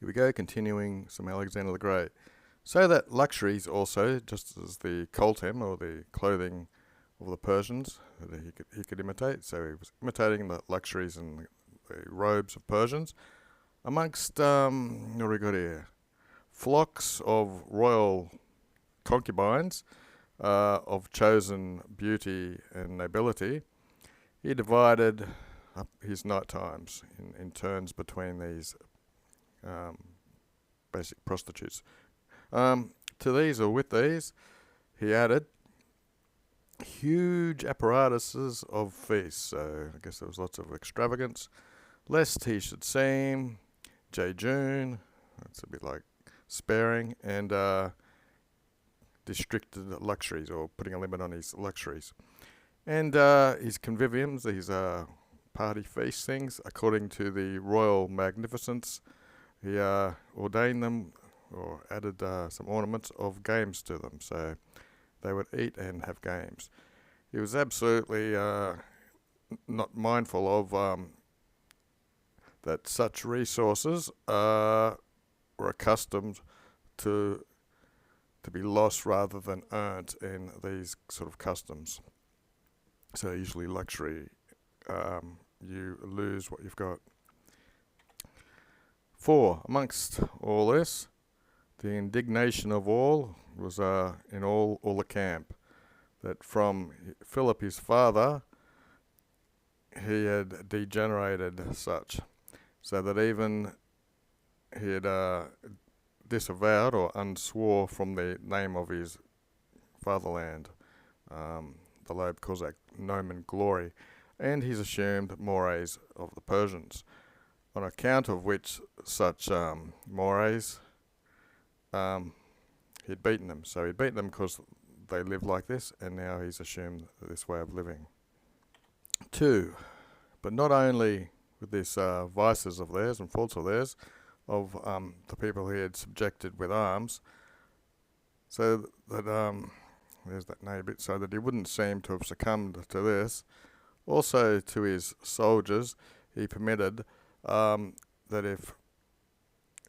Here we go, continuing some Alexander the Great. So that luxuries also, just as the coltem or the clothing of the Persians, that he could imitate. So he was imitating the luxuries and the robes of Persians. Amongst, what do we got here? Flocks of royal concubines of chosen beauty and nobility, he divided up his night times in turns between these basic prostitutes. To these, or with these, he added huge apparatuses of feasts. So I guess there was lots of extravagance. Lest he should seem jejune, that's a bit like sparing, and restricted luxuries, or putting a limit on his luxuries. And his conviviums, these party feast things, according to the royal magnificence, he ordained them or added some ornaments of games to them, so they would eat and have games. He was absolutely not mindful of that such resources were accustomed to be lost rather than earned in these sort of customs. So usually luxury, you lose what you've got. 4. Amongst all this, the indignation of all was in all the camp, that from Philip his father he had degenerated such, so that even he had disavowed or unswore from the name of his fatherland, the Loeb Cossack nomen glory, and his assumed mores of the Persians, on account of which such mores he'd beaten them. So he'd beaten them because they lived like this, and now he's assumed this way of living. 2. But not only with these vices of theirs and faults of theirs, of the people he had subjected with arms, so that there's that name bit, so that he wouldn't seem to have succumbed to this. Also to his soldiers, he permitted that if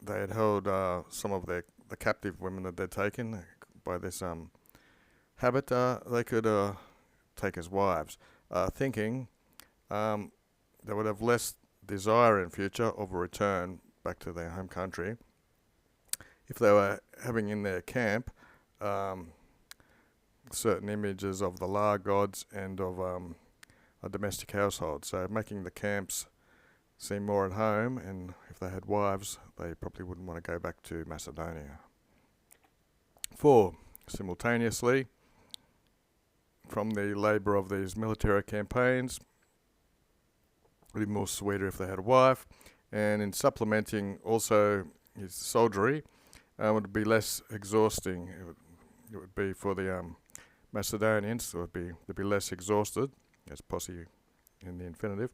they had held some of the captive women that they'd taken by this habit, they could take as wives, thinking they would have less desire in future of a return back to their home country if they were having in their camp certain images of the La gods and of a domestic household, so making the camps seem more at home, and if they had wives they probably wouldn't want to go back to Macedonia. 4. Simultaneously, from the labour of these military campaigns, it would be more sweeter if they had a wife, and in supplementing also his soldiery, would be less exhausting. It would be for the Macedonians, so they'd be less exhausted, as posse in the infinitive,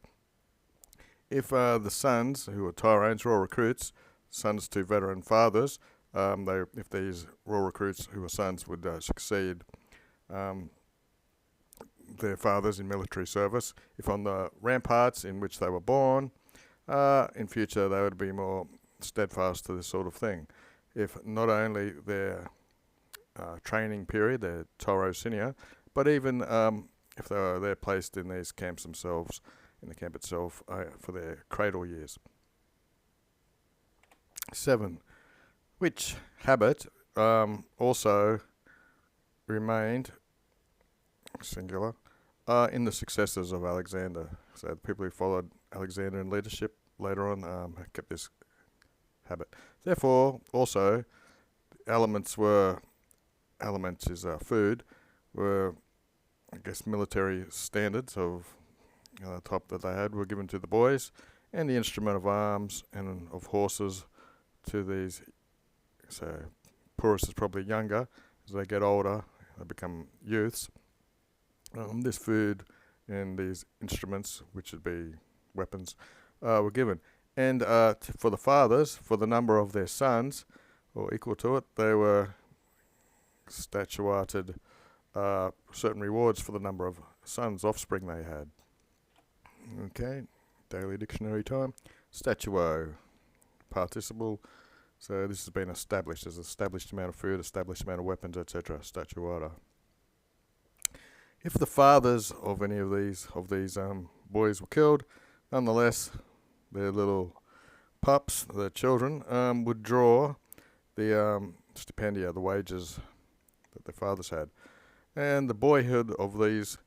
if the sons, who were tyrones, raw recruits, sons to veteran fathers, if these raw recruits who were sons would succeed their fathers in military service, if on the ramparts in which they were born, in future they would be more steadfast to this sort of thing. If not only their training period, their tyrosynia, but even if they're placed in these camps themselves, in the camp itself, for their cradle years. 7. Which habit also remained, singular, in the successors of Alexander. So the people who followed Alexander in leadership later on kept this habit. Therefore, also, elements is food, were, I guess, military standards of the type that they had were given to the boys, and the instrument of arms and of horses to these. So poorest is probably younger. As they get older, they become youths. This food and these instruments, which would be weapons, were given. And for the fathers, for the number of their sons, or equal to it, they were statuted certain rewards for the number of sons, offspring they had. Okay, daily dictionary time. Statuo, participle, So this has been established. There's an established amount of food, established amount of weapons, etc. Statuata. If the fathers of any of these boys were killed, nonetheless, their little pups, their children, would draw the stipendia, the wages that their fathers had, and the boyhood of these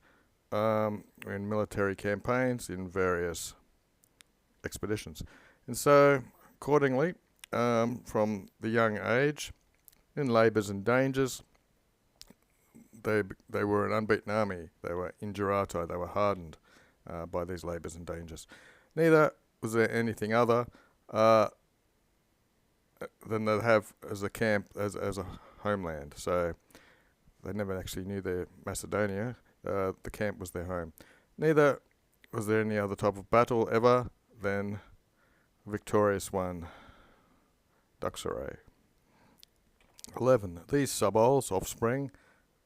in military campaigns in various expeditions. And so, accordingly, from the young age, in labours and dangers, they were an unbeaten army. They were indurato. They were hardened by these labours and dangers. Neither was there anything other than they'd have as a camp, as a homeland. So they never actually knew their Macedonia. The camp was their home. Neither was there any other type of battle ever than a victorious one, Duxere. 11. These suboles, offspring,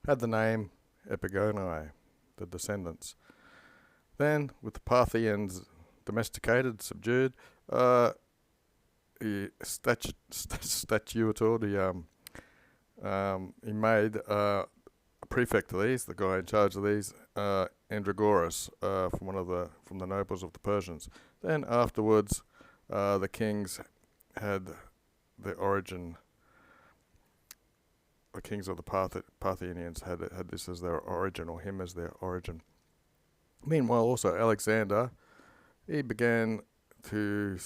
had the name Epigonii, the descendants. Then, with the Parthians domesticated, subdued, he statuated, he made a prefect of these, the guy in charge of these, Andragoras, from the nobles of the Persians. Then afterwards, the kings had the origin. The kings of the Parthians had this as their origin, or him as their origin. Meanwhile, also Alexander, he began to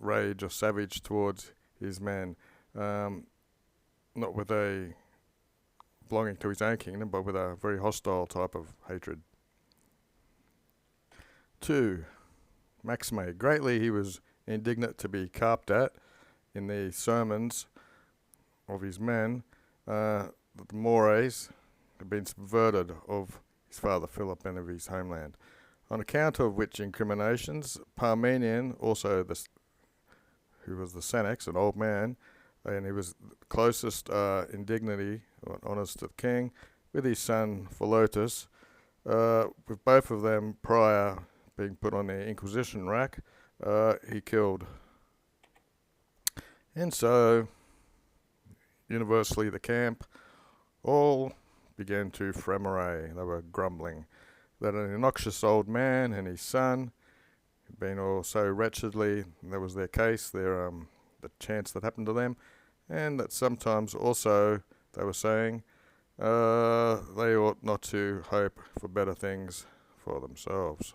rage or savage towards his men, not with a belonging to his own kingdom, but with a very hostile type of hatred. 2. Maxime. Greatly he was indignant to be carped at in the sermons of his men, that the Mores had been subverted of his father Philip and of his homeland, on account of which incriminations Parmenion, also who was the Senex, an old man, and he was closest in dignity or honours to the king, with his son Philotas, with both of them prior being put on the Inquisition rack, he killed. And so, universally the camp all began to fremere. They were grumbling that an innoxious old man and his son had been all so wretchedly, that was their case, the chance that happened to them, and that sometimes also, they were saying, they ought not to hope for better things for themselves.